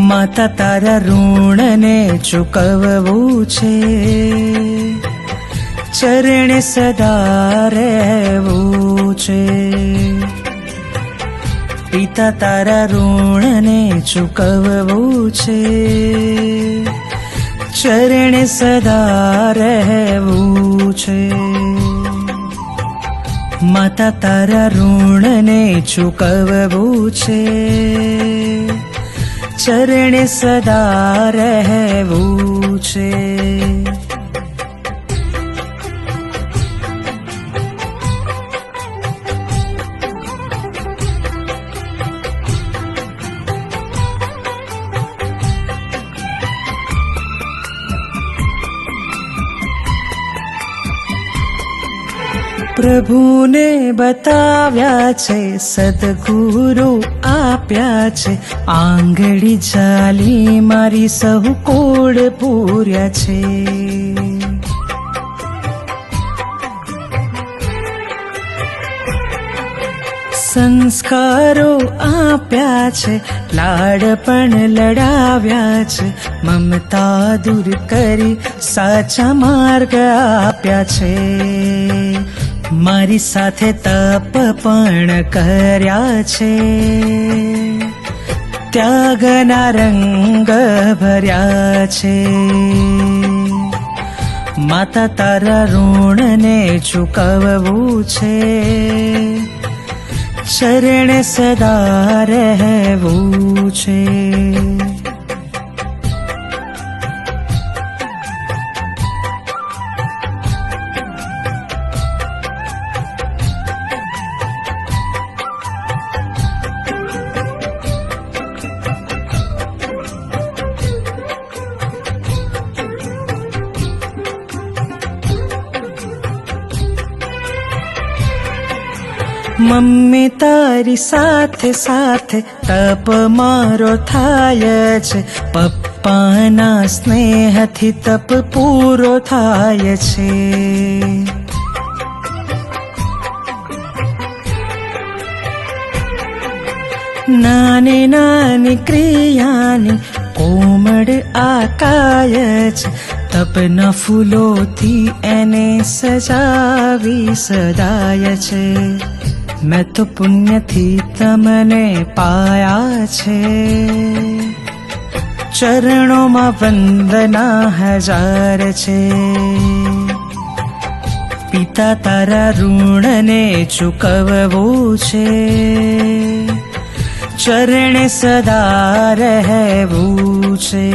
માતા તારા ઋણને ચૂકવવું છે, ચરણે સદા રહેવું છે. પિતા તારા ઋણને ચૂકવવું છે, ચરણે સદા રહેવું છે. માતા તારા ઋણને ચૂકવવું છે, ચરણે સદા રહેવું છે. પ્રભુને બતાવ્યા છે, સદગુરુ આપ્યા છે, આંગળી ચાલી મારી સહુ કોડ પૂર્યા છે. સંસ્કારો આપ્યા છે, લાડ પણ લડાવ્યા છે, મમતા દૂર કરી સાચા માર્ગ આપ્યા છે. મારી સાથે તપ પણ કર્યા છે, ત્યાગના રંગ ભર્યા છે. માતા તારા ઋણને ચૂકવવું છે, ચરણે સદા રહેવું છે. મમ્મી તારી સાથે સાથે તપ મારો થાય છે, પપ્પાના સ્નેહથી તપ પૂરો થાય છે. નાની નાની ક્રિયાની કોમળ આકાય છે, તપના ફૂલોથી એને સજાવી સદાય છે. મેં તો પુણ્યથી તમને પાયા છે, ચરણોમાં વંદના હજાર છે. પિતા તારા ઋણને ચૂકવવું છે, ચરણે સદા રહેવું છે.